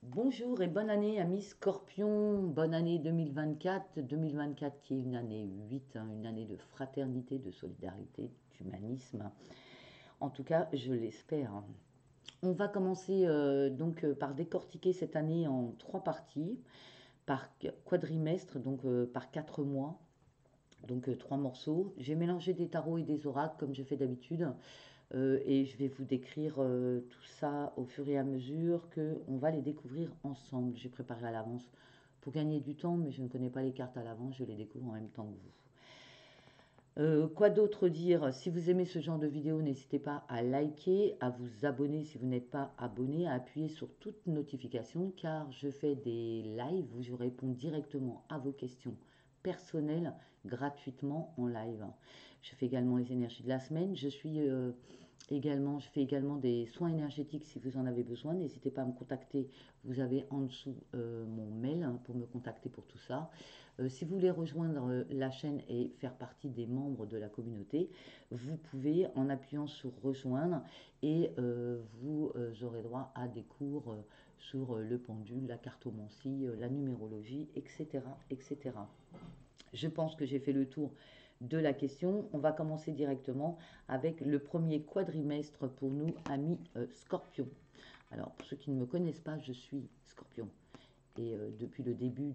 Bonjour et bonne année amis Scorpion, bonne année 2024, 2024 qui est une année 8, hein, une année de fraternité, de solidarité, d'humanisme. En tout cas, je l'espère. On va commencer par décortiquer cette année en trois parties, par quadrimestre, par 4 mois, trois morceaux. J'ai mélangé des tarots et des oracles comme je fais d'habitude. Et je vais vous décrire tout ça au fur et à mesure que on va les découvrir ensemble. J'ai préparé à l'avance pour gagner du temps, mais je ne connais pas les cartes à l'avance, je les découvre en même temps que vous. Quoi d'autre dire? Si vous aimez ce genre de vidéo, n'hésitez pas à liker, à vous abonner si vous n'êtes pas abonné, à appuyer sur toute notification car je fais des lives où je réponds directement à vos questions personnelles gratuitement en live. Je fais également les énergies de la semaine. Je fais également des soins énergétiques si vous en avez besoin. N'hésitez pas à me contacter. Vous avez en dessous mon mail hein, pour me contacter pour tout ça. Si vous voulez rejoindre la chaîne et faire partie des membres de la communauté, vous pouvez en appuyant sur rejoindre et vous aurez droit à des cours sur le pendule, la cartomancie, la numérologie, etc., etc. Je pense que j'ai fait le tour de la question. On va commencer directement avec le premier quadrimestre pour nous, amis Scorpion. Alors, pour ceux qui ne me connaissent pas, je suis Scorpion. Et depuis le début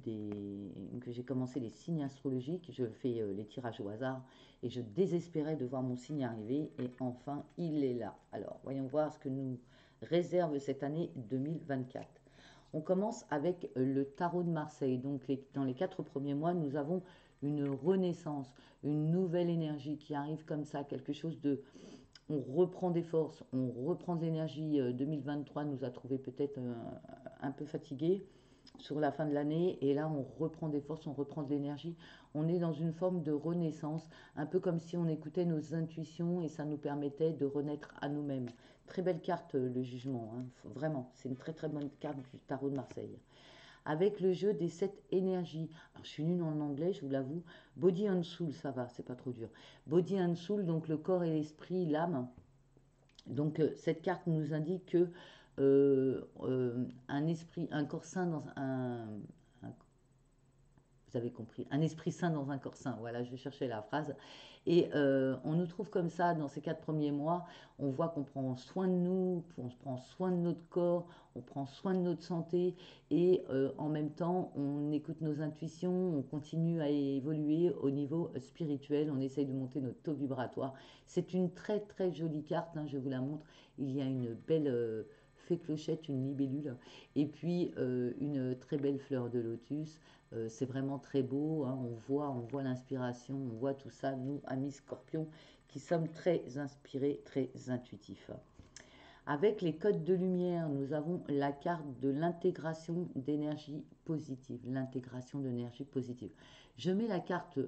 que j'ai commencé les signes astrologiques, je fais les tirages au hasard et je désespérais de voir mon signe arriver et enfin il est là. Alors voyons voir ce que nous réserve cette année 2024. On commence avec le tarot de Marseille. Donc dans les 4 premiers mois, nous avons une renaissance, une nouvelle énergie qui arrive comme ça, quelque chose de... On reprend des forces, on reprend de l'énergie. 2023 nous a trouvé peut-être un peu fatigués sur la fin de l'année et là on reprend des forces, on reprend de l'énergie. On est dans une forme de renaissance, un peu comme si on écoutait nos intuitions et ça nous permettait de renaître à nous-mêmes. Très belle carte le jugement, hein. Vraiment, c'est une très très bonne carte du tarot de Marseille. Avec le jeu des 7 énergies. Alors je suis nulle en anglais, je vous l'avoue. Body and soul, ça va, c'est pas trop dur. Body and soul, donc le corps et l'esprit, l'âme. Donc cette carte nous indique que un esprit, un corps sain dans un vous avez compris, un esprit sain dans un corps sain. Voilà, je cherchais la phrase. Et on nous trouve comme ça dans ces 4 premiers mois. On voit qu'on prend soin de nous, on prend soin de notre corps, on prend soin de notre santé et en même temps, on écoute nos intuitions, on continue à évoluer au niveau spirituel, on essaye de monter notre taux vibratoire. C'est une très très jolie carte, hein, je vous la montre. Il y a une belle fée clochette, une libellule, et puis une très belle fleur de lotus. C'est vraiment très beau, hein, on voit l'inspiration, on voit tout ça, nous, amis scorpions, qui sommes très inspirés, très intuitifs. Avec les codes de lumière, nous avons la carte de l'intégration d'énergie positive. L'intégration d'énergie positive. Je mets la carte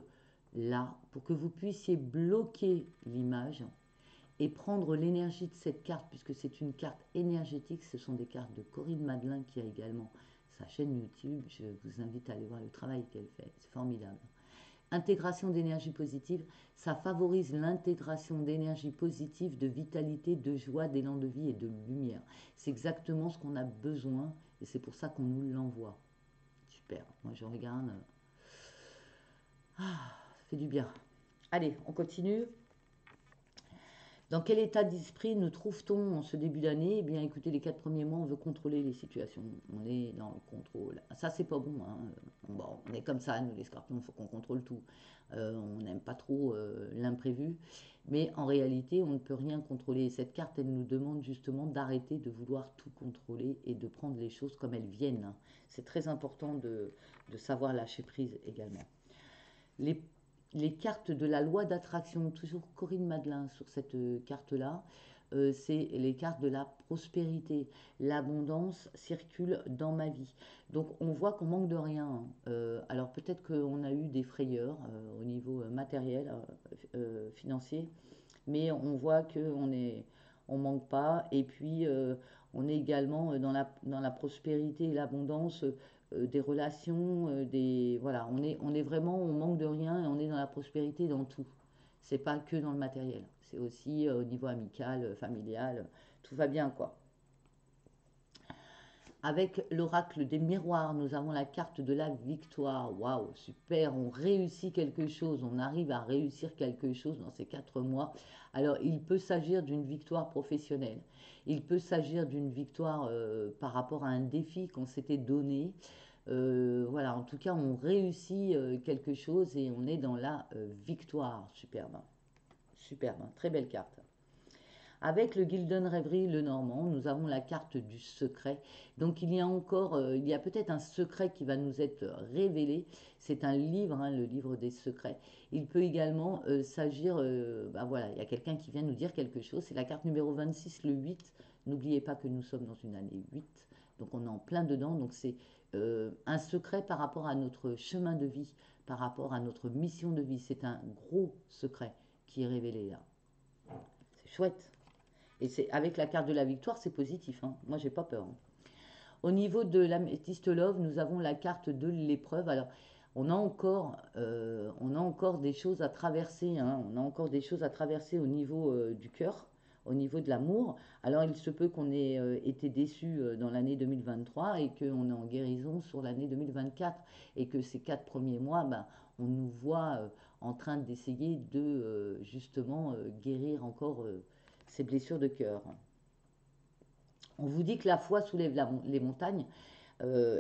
là pour que vous puissiez bloquer l'image et prendre l'énergie de cette carte, puisque c'est une carte énergétique. Ce sont des cartes de Corinne Madelin qui a également sa chaîne YouTube. Je vous invite à aller voir le travail qu'elle fait. C'est formidable. Intégration d'énergie positive, ça favorise l'intégration d'énergie positive, de vitalité, de joie, d'élan de vie et de lumière. C'est exactement ce qu'on a besoin et c'est pour ça qu'on nous l'envoie. Super, moi je regarde. Ah, ça fait du bien. Allez, on continue. Dans quel état d'esprit nous trouve-t-on en ce début d'année? Eh bien, écoutez, les 4 premiers mois, on veut contrôler les situations. On est dans le contrôle. Ça, c'est pas bon, hein. Bon, on est comme ça, nous, les scorpions, il faut qu'on contrôle tout. On n'aime pas trop l'imprévu. Mais en réalité, on ne peut rien contrôler. Cette carte, elle nous demande justement d'arrêter de vouloir tout contrôler et de prendre les choses comme elles viennent, hein. C'est très important de savoir lâcher prise également. Les, les cartes de la loi d'attraction, toujours Corinne Madelin sur cette carte-là, c'est les cartes de la prospérité. L'abondance circule dans ma vie. Donc on voit qu'on manque de rien, hein. Alors peut-être qu'on a eu des frayeurs au niveau matériel, financier, mais on voit on manque pas. Et puis on est également dans la prospérité et l'abondance des relations, voilà, on est vraiment, on manque de rien et on est dans la prospérité dans tout. C'est pas que dans le matériel, c'est aussi au niveau amical, familial, tout va bien quoi. Avec l'oracle des miroirs, nous avons la carte de la victoire. Waouh, super, on réussit quelque chose, on arrive à réussir quelque chose dans ces 4 mois. Alors, il peut s'agir d'une victoire professionnelle, il peut s'agir d'une victoire par rapport à un défi qu'on s'était donné. Voilà, en tout cas, on réussit quelque chose et on est dans la victoire. Superbe, superbe, très belle carte. Avec le Gilden Reverie, le Normand, nous avons la carte du secret. Donc il y a encore, il y a peut-être un secret qui va nous être révélé. C'est un livre, hein, le livre des secrets. Il peut également s'agir, bah voilà, il y a quelqu'un qui vient nous dire quelque chose. C'est la carte numéro 26, le 8. N'oubliez pas que nous sommes dans une année 8. Donc on est en plein dedans. Donc c'est un secret par rapport à notre chemin de vie, par rapport à notre mission de vie. C'est un gros secret qui est révélé là. C'est chouette. Et c'est avec la carte de la victoire, c'est positif, hein. Moi, j'ai pas peur, hein. Au niveau de l'améthyste love, nous avons la carte de l'épreuve. Alors, on a encore des choses à traverser, hein. On a encore des choses à traverser au niveau du cœur, au niveau de l'amour. Alors, il se peut qu'on ait été déçu dans l'année 2023 et qu'on est en guérison sur l'année 2024 et que ces 4 premiers mois, ben, on nous voit en train d'essayer de justement guérir encore ces blessures de cœur. On vous dit que la foi soulève les montagnes.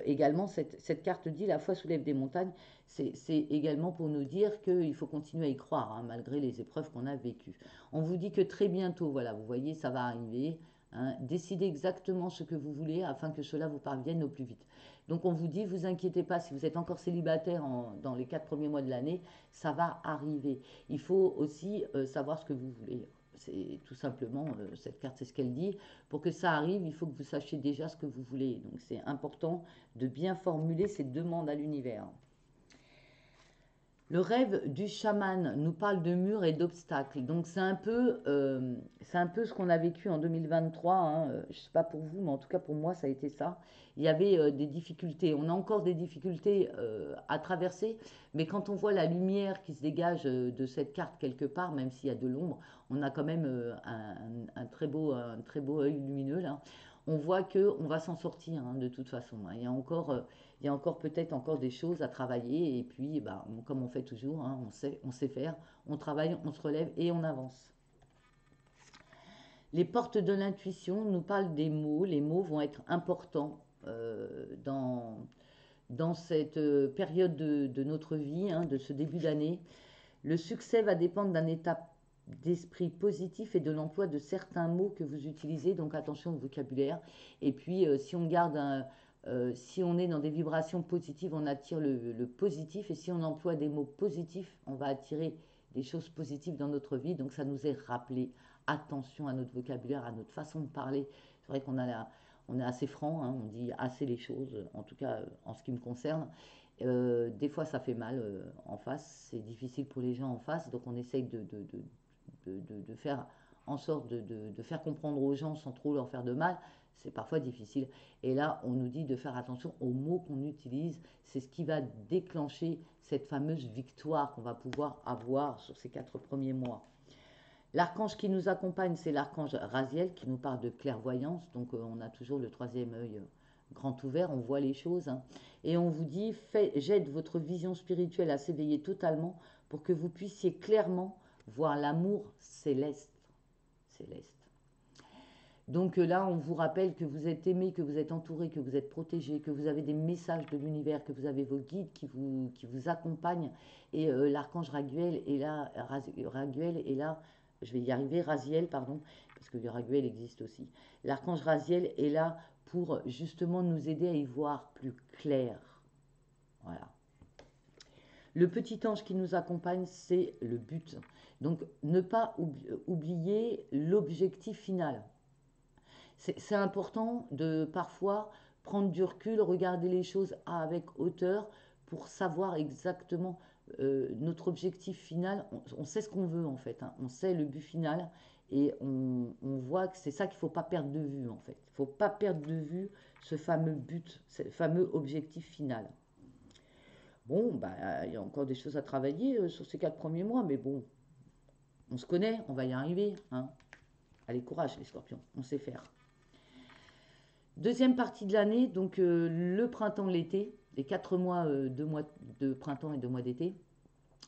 Également, cette carte dit la foi soulève des montagnes. C'est également pour nous dire qu'il faut continuer à y croire, hein, malgré les épreuves qu'on a vécues. On vous dit que très bientôt, voilà, vous voyez, ça va arriver, hein. Décidez exactement ce que vous voulez afin que cela vous parvienne au plus vite. Donc on vous dit, vous inquiétez pas, si vous êtes encore célibataire dans les 4 premiers mois de l'année, ça va arriver. Il faut aussi savoir ce que vous voulez. C'est tout simplement, cette carte, c'est ce qu'elle dit. Pour que ça arrive, il faut que vous sachiez déjà ce que vous voulez. Donc c'est important de bien formuler ces demandes à l'univers. Le rêve du chaman nous parle de murs et d'obstacles. Donc c'est un peu ce qu'on a vécu en 2023, hein. Je ne sais pas pour vous, mais en tout cas pour moi, ça a été ça. Il y avait des difficultés. On a encore des difficultés à traverser, mais quand on voit la lumière qui se dégage de cette carte quelque part, même s'il y a de l'ombre, on a quand même un très beau œil lumineux là. On voit que on va s'en sortir, hein, de toute façon, hein. Il y a encore peut-être encore des choses à travailler et puis bah, comme on fait toujours, hein, on sait faire, on travaille, on se relève et on avance. Les portes de l'intuition nous parlent des mots. Les mots vont être importants dans cette période de notre vie, hein, de ce début d'année. Le succès va dépendre d'un état d'esprit positif et de l'emploi de certains mots que vous utilisez, donc attention au vocabulaire. Et puis si on est dans des vibrations positives, on attire le positif, et si on emploie des mots positifs, on va attirer des choses positives dans notre vie. Donc ça nous est rappelé, attention à notre vocabulaire, à notre façon de parler. C'est vrai on est assez franc, hein, on dit assez les choses, en tout cas en ce qui me concerne. Des fois, ça fait mal en face, c'est difficile pour les gens en face, donc on essaye de faire en sorte de faire comprendre aux gens sans trop leur faire de mal. C'est parfois difficile. Et là, on nous dit de faire attention aux mots qu'on utilise. C'est ce qui va déclencher cette fameuse victoire qu'on va pouvoir avoir sur ces 4 premiers mois. L'archange qui nous accompagne, c'est l'archange Raziel qui nous parle de clairvoyance. Donc on a toujours le troisième œil grand ouvert, on voit les choses, hein. Et on vous dit, j'aide votre vision spirituelle à s'éveiller totalement pour que vous puissiez clairement voir l'amour céleste. Céleste. Donc là, on vous rappelle que vous êtes aimé, que vous êtes entouré, que vous êtes protégé, que vous avez des messages de l'univers, que vous avez vos guides qui vous accompagnent. Et l'archange Raguel est là, je vais y arriver, Raziel, pardon, parce que le Raguel existe aussi. L'archange Raziel est là pour justement nous aider à y voir plus clair. Voilà. Le petit ange qui nous accompagne, c'est le but. Donc ne pas oublier l'objectif final. C'est important de parfois prendre du recul, regarder les choses avec hauteur pour savoir exactement notre objectif final. On sait ce qu'on veut en fait, hein. On sait le but final et on voit que c'est ça qu'il ne faut pas perdre de vue en fait. Il ne faut pas perdre de vue ce fameux but, ce fameux objectif final. Bon, bah, il y a encore des choses à travailler sur ces 4 premiers mois, mais bon, on se connaît, on va y arriver, hein. Allez, courage les scorpions, on sait faire. Deuxième partie de l'année, donc le printemps, l'été, les 4 mois, 2 mois de printemps et 2 mois d'été.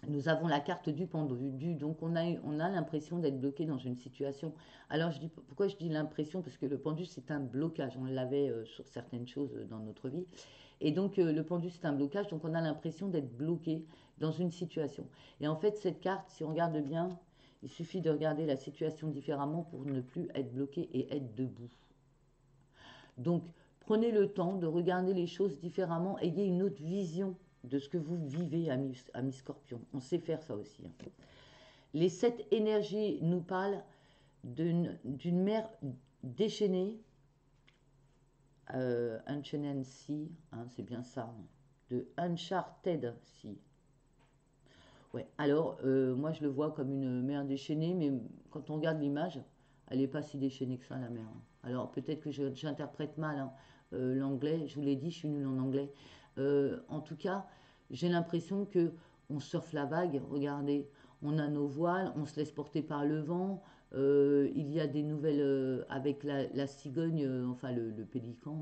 Nous avons la carte du pendu, donc on a l'impression d'être bloqué dans une situation. Alors pourquoi je dis l'impression? Parce que le pendu c'est un blocage, on l'avait sur certaines choses dans notre vie. Et donc le pendu c'est un blocage, donc on a l'impression d'être bloqué dans une situation. Et en fait cette carte, si on regarde bien, il suffit de regarder la situation différemment pour ne plus être bloqué et être debout. Donc, prenez le temps de regarder les choses différemment, ayez une autre vision de ce que vous vivez, amis Scorpion. On sait faire ça aussi, hein. Les 7 énergies nous parlent d'une mer déchaînée, Unchained Sea, hein, c'est bien ça, hein, de Uncharted Sea. Ouais, alors moi je le vois comme une mer déchaînée, mais quand on regarde l'image, elle n'est pas si déchaînée que ça, la mer, hein. Alors peut-être que j'interprète mal, hein, l'anglais, je vous l'ai dit, je suis nulle en anglais. En tout cas, j'ai l'impression que on surfe la vague, regardez, on a nos voiles, on se laisse porter par le vent, il y a des nouvelles avec la cigogne, enfin le pélican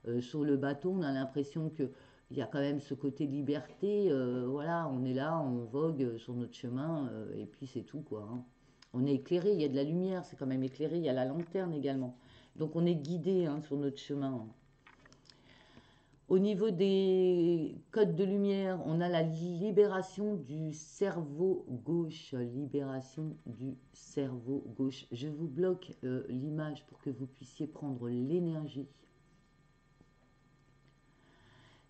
même, sur le bateau, on a l'impression que il y a quand même ce côté liberté, voilà, on est là, on vogue sur notre chemin, et puis c'est tout, quoi, hein. On est éclairé, il y a de la lumière, c'est quand même éclairé, il y a la lanterne également. Donc on est guidé, hein, sur notre chemin, hein. Au niveau des codes de lumière, on a la libération du cerveau gauche. Libération du cerveau gauche. Je vous bloque l'image pour que vous puissiez prendre l'énergie.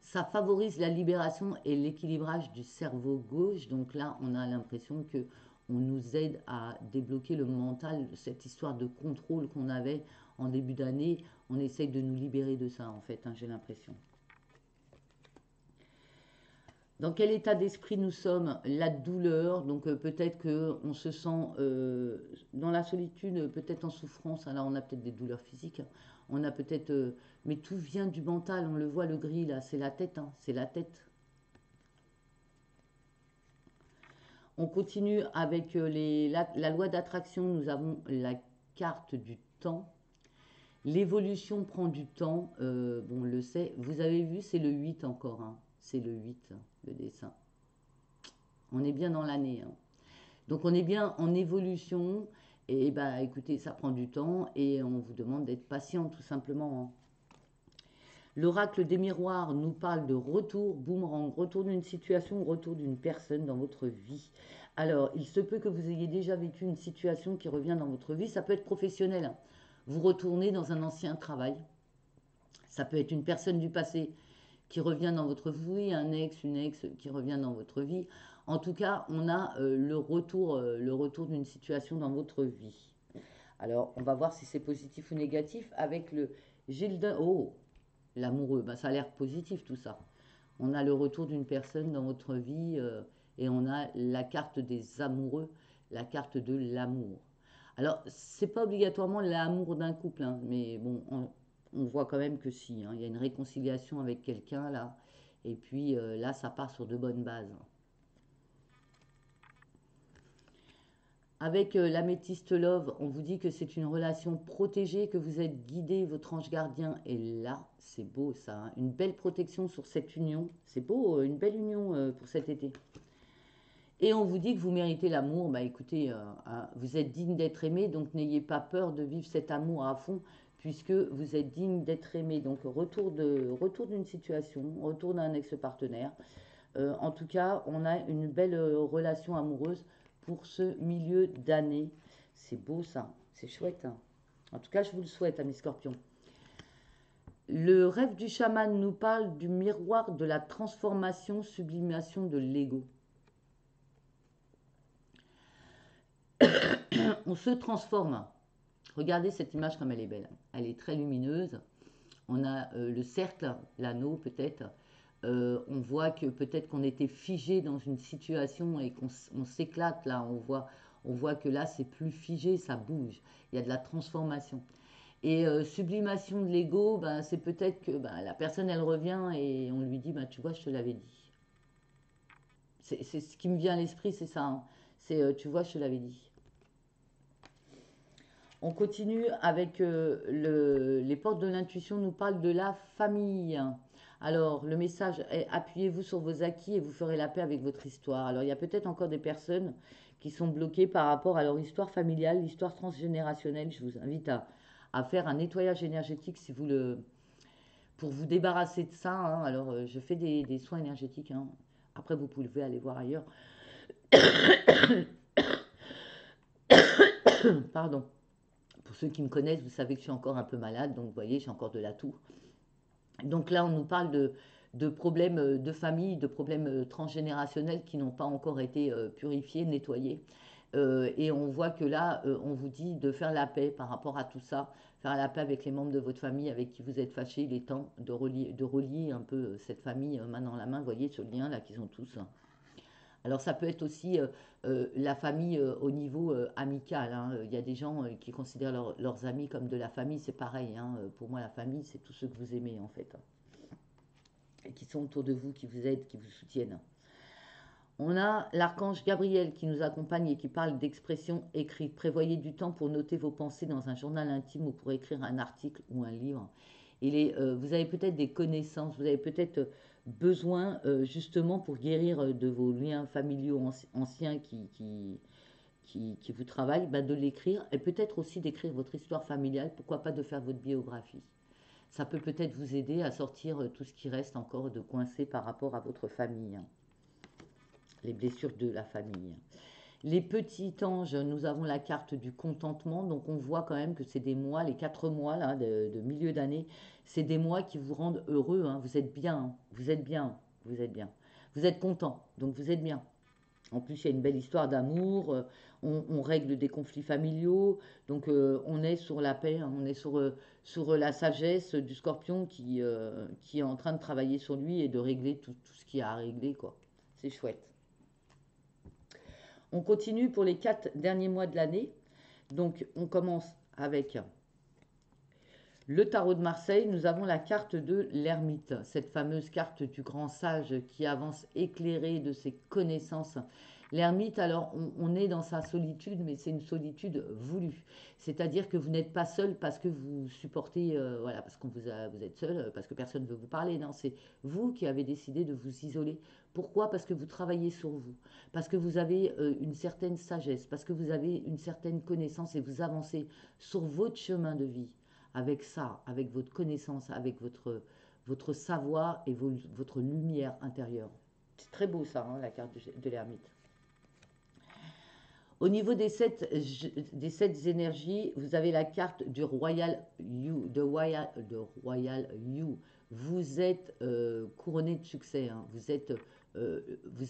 Ça favorise la libération et l'équilibrage du cerveau gauche. Donc là, on a l'impression que on nous aide à débloquer le mental, cette histoire de contrôle qu'on avait en début d'année. On essaye de nous libérer de ça, en fait, hein, j'ai l'impression. Dans quel état d'esprit nous sommes? La douleur, donc peut-être qu'on se sent dans la solitude, peut-être en souffrance. Alors on a peut-être des douleurs physiques, on a peut-être, mais tout vient du mental. On le voit, le gris là, c'est la tête, hein, c'est la tête. On continue avec la loi d'attraction. Nous avons la carte du temps. L'évolution prend du temps. Bon, on le sait. Vous avez vu, c'est le 8 encore, hein. C'est le 8, hein, le dessin. On est bien dans l'année, hein. Donc on est bien en évolution. Et bah écoutez, ça prend du temps et on vous demande d'être patient tout simplement, hein. L'oracle des miroirs nous parle de retour, boomerang, retour d'une situation, retour d'une personne dans votre vie. Alors, il se peut que vous ayez déjà vécu une situation qui revient dans votre vie. Ça peut être professionnel, hein. Vous retournez dans un ancien travail. Ça peut être une personne du passé qui revient dans votre vie, un ex, une ex qui revient dans votre vie. En tout cas, on a le retour d'une situation dans votre vie. Alors, on va voir si c'est positif ou négatif avec le Gilda. Oh, l'amoureux, ben, ça a l'air positif tout ça. On a le retour d'une personne dans votre vie, et on a la carte des amoureux, la carte de l'amour. Alors, c'est pas obligatoirement l'amour d'un couple, hein, mais bon, on voit quand même que si, hein, il y a une réconciliation avec quelqu'un là, et puis là, ça part sur de bonnes bases. Avec l'améthyste love, on vous dit que c'est une relation protégée, que vous êtes guidé, votre ange gardien est là. C'est beau ça, hein. Une belle protection sur cette union. C'est beau, une belle union pour cet été. Et on vous dit que vous méritez l'amour. Bah écoutez, vous êtes digne d'être aimé, donc n'ayez pas peur de vivre cet amour à fond, puisque vous êtes digne d'être aimé. Donc retour d'une situation, retour d'un ex-partenaire. En tout cas, on a une belle relation amoureuse pour ce milieu d'année. C'est beau ça, c'est chouette, hein. En tout cas, je vous le souhaite, amis scorpions. Le rêve du chaman nous parle du miroir de la transformation, sublimation de l'ego. On se transforme. Regardez cette image comme elle est belle. Elle est très lumineuse. On a le cercle, l'anneau peut-être. On voit que peut-être qu'on était figé dans une situation et qu'on s'éclate là. On voit que là c'est plus figé, ça bouge. Il y a de la transformation. Et sublimation de l'ego, ben, c'est peut-être que ben, la personne elle revient et on lui dit ben, tu vois, je te l'avais dit. C'est ce qui me vient à l'esprit, c'est ça, hein. C'est tu vois, je te l'avais dit. On continue avec les portes de l'intuition nous parlent de la famille. Alors, le message est appuyez-vous sur vos acquis et vous ferez la paix avec votre histoire. Alors, il y a peut-être encore des personnes qui sont bloquées par rapport à leur histoire familiale, l'histoire transgénérationnelle. Je vous invite à faire un nettoyage énergétique si vous le, pour vous débarrasser de ça. Hein. Alors, je fais des soins énergétiques. Hein. Après, vous pouvez aller voir ailleurs. Pardon. Pour ceux qui me connaissent, vous savez que je suis encore un peu malade, donc vous voyez, j'ai encore de la toux. Donc là, on nous parle de problèmes de famille, de problèmes transgénérationnels qui n'ont pas encore été purifiés, nettoyés. Et on voit que là, on vous dit de faire la paix par rapport à tout ça, faire la paix avec les membres de votre famille avec qui vous êtes fâchés. Il est temps de relier un peu cette famille main dans la main, vous voyez ce lien là qu'ils ont tous. Alors ça peut être aussi la famille au niveau amical. Hein. Il y a des gens qui considèrent leurs amis comme de la famille, c'est pareil. Hein. Pour moi, la famille, c'est tous ceux que vous aimez en fait, hein, et qui sont autour de vous, qui vous aident, qui vous soutiennent. On a l'archange Gabriel qui nous accompagne et qui parle d'expression écrite. Prévoyez du temps pour noter vos pensées dans un journal intime ou pour écrire un article ou un livre. Vous avez peut-être des connaissances, vous avez peut-être besoin justement pour guérir de vos liens familiaux anciens qui vous travaillent, bah, de l'écrire et peut-être aussi d'écrire votre histoire familiale, pourquoi pas de faire votre biographie. Ça peut peut-être vous aider à sortir tout ce qui reste encore de coincé par rapport à votre famille, hein, les blessures de la famille. Les petits anges, nous avons la carte du contentement, donc on voit quand même que c'est des mois, les 4 mois là, de milieu d'année, c'est des mois qui vous rendent heureux, hein. Vous êtes bien, hein. Vous êtes bien, vous êtes bien. Vous êtes content, donc vous êtes bien. En plus, il y a une belle histoire d'amour, on règle des conflits familiaux, donc on est sur la paix, hein. On est sur la sagesse du scorpion qui est en train de travailler sur lui et de régler tout ce qu'il y a à régler, quoi. C'est chouette. On continue pour les 4 derniers mois de l'année. Donc, on commence avec le tarot de Marseille. Nous avons la carte de l'ermite, cette fameuse carte du grand sage qui avance éclairé de ses connaissances. L'ermite, alors, on est dans sa solitude, mais c'est une solitude voulue. C'est-à-dire que vous n'êtes pas seul parce que vous supportez, voilà, parce qu'on vous êtes seul, parce que personne ne veut vous parler. Non, c'est vous qui avez décidé de vous isoler. Pourquoi? Parce que vous travaillez sur vous, parce que vous avez une certaine sagesse, parce que vous avez une certaine connaissance et vous avancez sur votre chemin de vie avec ça, avec votre connaissance, avec votre savoir et votre lumière intérieure. C'est très beau ça, hein, la carte de l'ermite. Au niveau des sept énergies, vous avez la carte du Royal You, de Royal You. Vous êtes couronné de succès, hein. Vous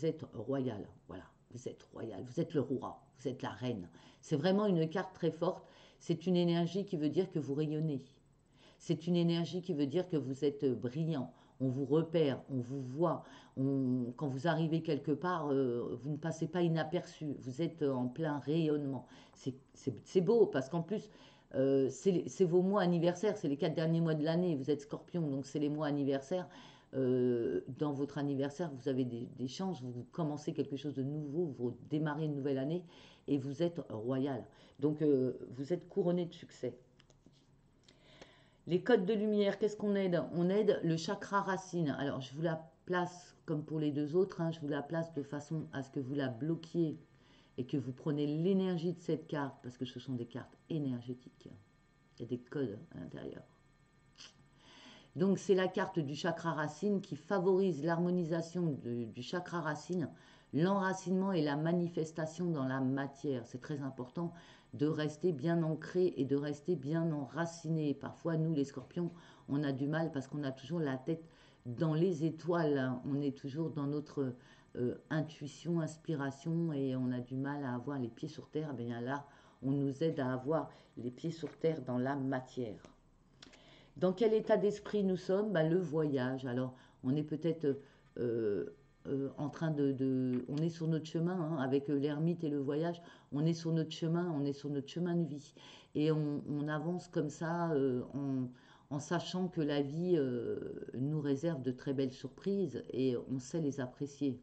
êtes royal, voilà. Vous êtes royal, vous êtes le roi, vous êtes la reine. C'est vraiment une carte très forte. C'est une énergie qui veut dire que vous rayonnez. C'est une énergie qui veut dire que vous êtes brillant. On vous repère, on vous voit. Quand vous arrivez quelque part, vous ne passez pas inaperçu. Vous êtes en plein rayonnement. C'est beau parce qu'en plus, c'est vos mois anniversaires. C'est les 4 derniers mois de l'année. Vous êtes scorpion, donc c'est les mois anniversaires. Dans votre anniversaire, vous avez des chances. Vous commencez quelque chose de nouveau. Vous démarrez une nouvelle année et vous êtes royal. Donc, vous êtes couronné de succès. Les codes de lumière, qu'est-ce qu'on aide? On aide le chakra racine. Alors, je vous la place comme pour les deux autres, hein, je vous la place de façon à ce que vous la bloquiez et que vous prenez l'énergie de cette carte, parce que ce sont des cartes énergétiques. Il y a des codes à l'intérieur. Donc, c'est la carte du chakra racine qui favorise l'harmonisation du chakra racine, l'enracinement et la manifestation dans la matière. C'est très important de rester bien ancré et de rester bien enraciné. Parfois, nous, les scorpions, on a du mal parce qu'on a toujours la tête dans les étoiles, hein. On est toujours dans notre intuition, inspiration et on a du mal à avoir les pieds sur terre. Eh bien là, on nous aide à avoir les pieds sur terre dans la matière. Dans quel état d'esprit nous sommes? Ben, le voyage. Alors, on est peut-être en train on est sur notre chemin, hein, avec l'ermite et le voyage. On est sur notre chemin, on est sur notre chemin de vie. Et on avance comme ça en sachant que la vie nous réserve de très belles surprises et on sait les apprécier.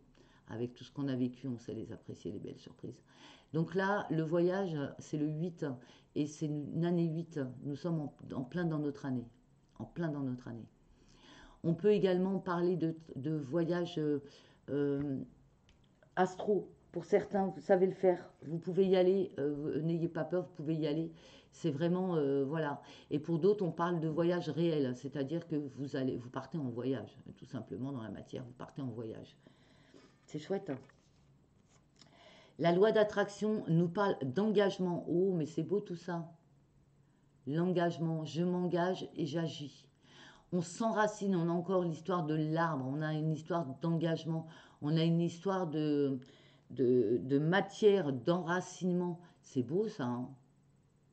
Avec tout ce qu'on a vécu, on sait les apprécier, les belles surprises. Donc là, le voyage, c'est le 8 et c'est une année 8. Nous sommes en plein dans notre année. En plein dans notre année. On peut également parler de voyage euh, astro. Pour certains, vous savez le faire. Vous pouvez y aller. N'ayez pas peur, vous pouvez y aller. C'est vraiment, voilà. Et pour d'autres, on parle de voyage réel, c'est-à-dire que vous partez en voyage, tout simplement dans la matière, vous partez en voyage. C'est chouette, hein. La loi d'attraction nous parle d'engagement. Oh, mais c'est beau tout ça. L'engagement, je m'engage et j'agis. On s'enracine, on a encore l'histoire de l'arbre, on a une histoire d'engagement, on a une histoire de matière, d'enracinement. C'est beau ça, hein.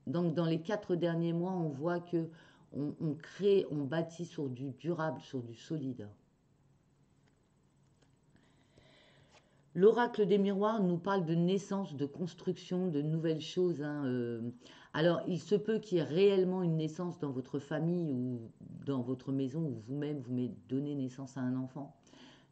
Donc dans les 4 derniers mois, on voit que on crée, on bâtit sur du durable, sur du solide. L'oracle des miroirs nous parle de naissance, de construction, de nouvelles choses, hein. Alors, il se peut qu'il y ait réellement une naissance dans votre famille ou dans votre maison où vous-même vous donnez naissance à un enfant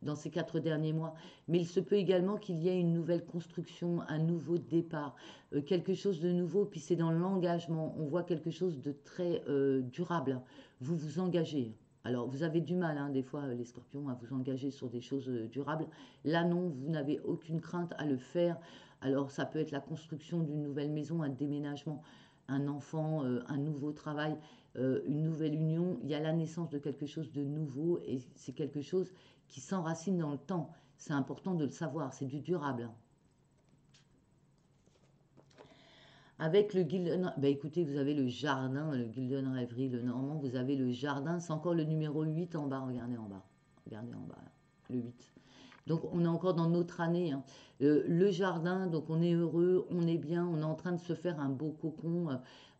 dans ces 4 derniers mois. Mais il se peut également qu'il y ait une nouvelle construction, un nouveau départ, quelque chose de nouveau. Puis c'est dans l'engagement. On voit quelque chose de très durable. Vous vous engagez. Alors, vous avez du mal, hein, des fois, les scorpions, à vous engager sur des choses durables. Là, non, vous n'avez aucune crainte à le faire. Alors, ça peut être la construction d'une nouvelle maison, un déménagement, un enfant, un nouveau travail, une nouvelle union. Il y a la naissance de quelque chose de nouveau et c'est quelque chose qui s'enracine dans le temps. C'est important de le savoir, c'est du durable. Avec le Gilden, bah écoutez, vous avez le jardin, le Gilden Rêverie, le Normand, vous avez le jardin, c'est encore le numéro 8 en bas, regardez en bas. Regardez en bas, le 8. Donc on est encore dans notre année, hein. Le jardin, donc on est heureux, on est bien, on est en train de se faire un beau cocon.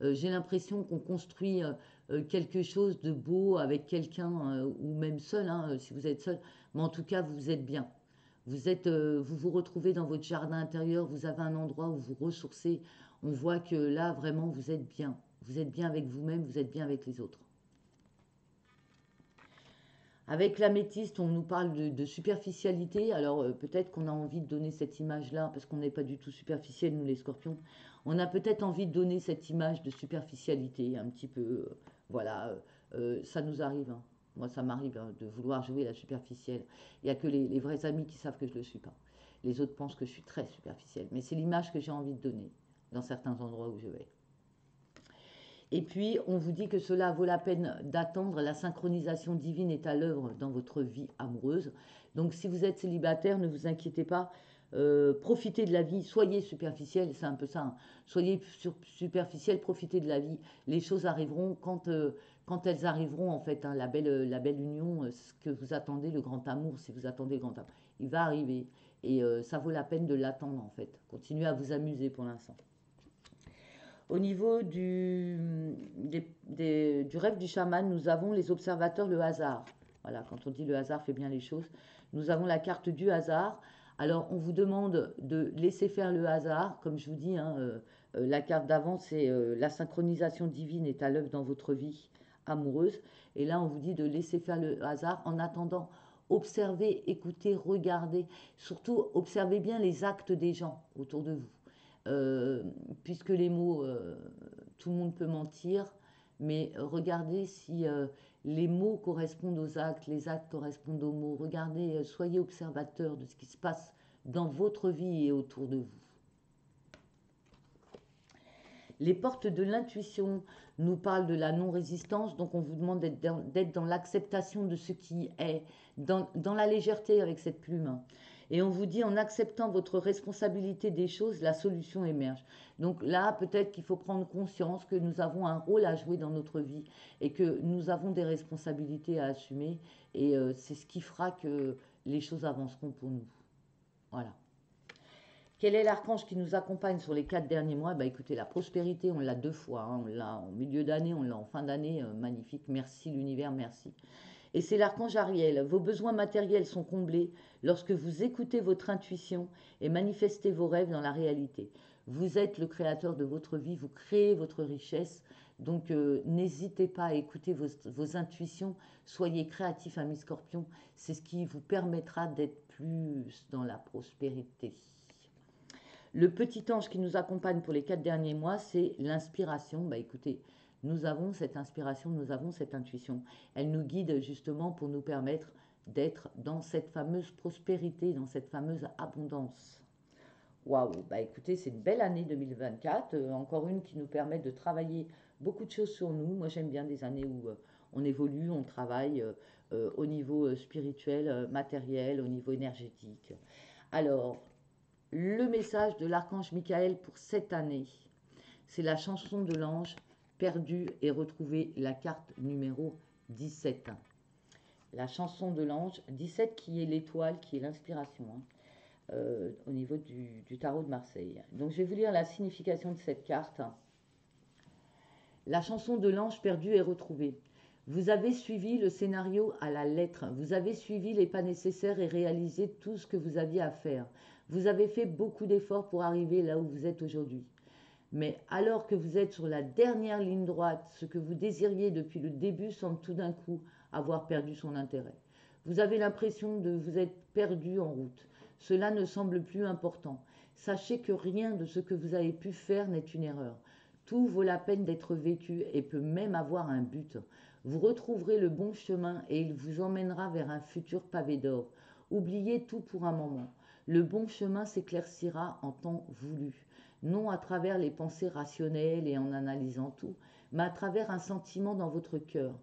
J'ai l'impression qu'on construit quelque chose de beau avec quelqu'un ou même seul, hein, si vous êtes seul. Mais en tout cas, vous êtes bien. Vous vous retrouvez dans votre jardin intérieur, vous avez un endroit où vous ressourcez. On voit que là, vraiment, vous êtes bien. Vous êtes bien avec vous-même, vous êtes bien avec les autres. Avec l'améthyste, on nous parle de superficialité. Alors peut-être qu'on a envie de donner cette image-là, parce qu'on n'est pas du tout superficiel, nous les scorpions. On a peut-être envie de donner cette image de superficialité, un petit peu, voilà, ça nous arrive, hein. Moi, ça m'arrive, hein, de vouloir jouer la superficielle. Il n'y a que les vrais amis qui savent que je ne le suis pas. Les autres pensent que je suis très superficielle. Mais c'est l'image que j'ai envie de donner dans certains endroits où je vais. Et puis, on vous dit que cela vaut la peine d'attendre. La synchronisation divine est à l'œuvre dans votre vie amoureuse. Donc, si vous êtes célibataire, ne vous inquiétez pas. Profitez de la vie. Soyez superficiel, c'est un peu ça, hein. Soyez superficiel, profitez de la vie. Les choses arriveront quand elles arriveront, en fait, hein. La belle union, ce que vous attendez, le grand amour, si vous attendez le grand amour, il va arriver. Et ça vaut la peine de l'attendre, en fait. Continuez à vous amuser pour l'instant. Au niveau du rêve du chaman, nous avons les observateurs, le hasard. Voilà, quand on dit le hasard fait bien les choses. Nous avons la carte du hasard. Alors, on vous demande de laisser faire le hasard. Comme je vous dis, hein, la carte d'avant, c'est la synchronisation divine est à l'œuvre dans votre vie amoureuse. Et là, on vous dit de laisser faire le hasard en attendant. Observez, écoutez, regardez. Surtout, observez bien les actes des gens autour de vous. Euh, Puisque les mots, tout le monde peut mentir, mais regardez si les mots correspondent aux actes, les actes correspondent aux mots. Regardez, soyez observateur de ce qui se passe dans votre vie et autour de vous. Les portes de l'intuition nous parlent de la non-résistance, donc on vous demande d'être dans l'acceptation de ce qui est, dans la légèreté avec cette plume, hein. Et on vous dit en acceptant votre responsabilité des choses, la solution émerge. Donc là, peut-être qu'il faut prendre conscience que nous avons un rôle à jouer dans notre vie et que nous avons des responsabilités à assumer. Et c'est ce qui fera que les choses avanceront pour nous. Voilà. Quel est l'archange qui nous accompagne sur les 4 derniers mois? Bah écoutez, la prospérité, on l'a 2 fois, hein. On l'a en milieu d'année, on l'a en fin d'année. Magnifique, merci l'univers, merci. Et c'est l'archange Ariel. Vos besoins matériels sont comblés lorsque vous écoutez votre intuition et manifestez vos rêves dans la réalité. Vous êtes le créateur de votre vie, vous créez votre richesse. Donc n'hésitez pas à écouter vos intuitions, soyez créatif, ami Scorpion. C'est ce qui vous permettra d'être plus dans la prospérité. Le petit ange qui nous accompagne pour les 4 derniers mois, c'est l'inspiration. Bah écoutez, nous avons cette inspiration, nous avons cette intuition. Elle nous guide justement pour nous permettre d'être dans cette fameuse prospérité, dans cette fameuse abondance. Waouh, bah écoutez, c'est une belle année 2024, encore une qui nous permet de travailler beaucoup de choses sur nous. Moi j'aime bien des années où on évolue, on travaille au niveau spirituel, matériel, au niveau énergétique. Alors, le message de l'archange Michael pour cette année, c'est la chanson de l'ange perdue et retrouvée, la carte numéro 17. La chanson de l'ange 17 qui est l'étoile, qui est l'inspiration, hein, au niveau du tarot de Marseille. Donc je vais vous lire la signification de cette carte. La chanson de l'ange perdu et retrouvé. Vous avez suivi le scénario à la lettre. Vous avez suivi les pas nécessaires et réalisé tout ce que vous aviez à faire. Vous avez fait beaucoup d'efforts pour arriver là où vous êtes aujourd'hui. Mais alors que vous êtes sur la dernière ligne droite, ce que vous désiriez depuis le début semble tout d'un coup avoir perdu son intérêt. Vous avez l'impression de vous être perdu en route. Cela ne semble plus important. Sachez que rien de ce que vous avez pu faire n'est une erreur. Tout vaut la peine d'être vécu et peut même avoir un but. Vous retrouverez le bon chemin et il vous emmènera vers un futur pavé d'or. Oubliez tout pour un moment. Le bon chemin s'éclaircira en temps voulu, non à travers les pensées rationnelles et en analysant tout, mais à travers un sentiment dans votre cœur.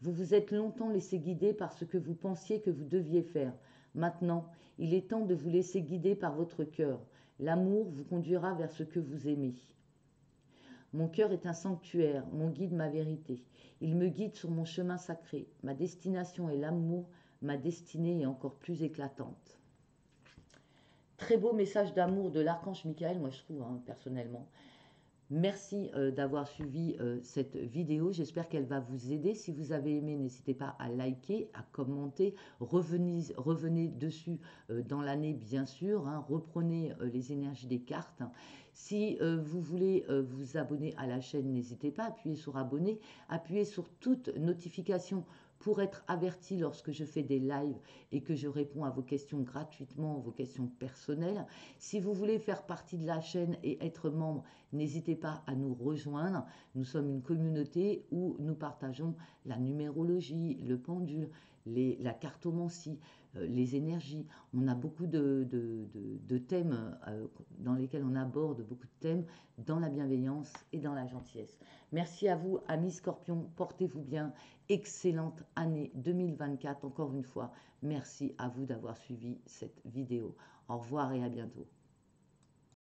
Vous vous êtes longtemps laissé guider par ce que vous pensiez que vous deviez faire. Maintenant, il est temps de vous laisser guider par votre cœur. L'amour vous conduira vers ce que vous aimez. Mon cœur est un sanctuaire, mon guide ma vérité. Il me guide sur mon chemin sacré. Ma destination est l'amour, ma destinée est encore plus éclatante. Très beau message d'amour de l'archange Michael, moi je trouve, hein, personnellement. Merci d'avoir suivi cette vidéo. J'espère qu'elle va vous aider. Si vous avez aimé, n'hésitez pas à liker, à commenter. Revenez dessus dans l'année, bien sûr, hein. Reprenez les énergies des cartes. Si vous voulez vous abonner à la chaîne, n'hésitez pas à appuyer sur abonner. Appuyez sur toute notification pour être averti lorsque je fais des lives et que je réponds à vos questions gratuitement, vos questions personnelles. Si vous voulez faire partie de la chaîne et être membre, n'hésitez pas à nous rejoindre. Nous sommes une communauté où nous partageons la numérologie, le pendule, la cartomancie, les énergies. On a beaucoup de thèmes dans lesquels on aborde beaucoup de thèmes dans la bienveillance et dans la gentillesse. Merci à vous, amis Scorpions. Portez-vous bien. Excellente année 2024. Encore une fois, merci à vous d'avoir suivi cette vidéo. Au revoir et à bientôt.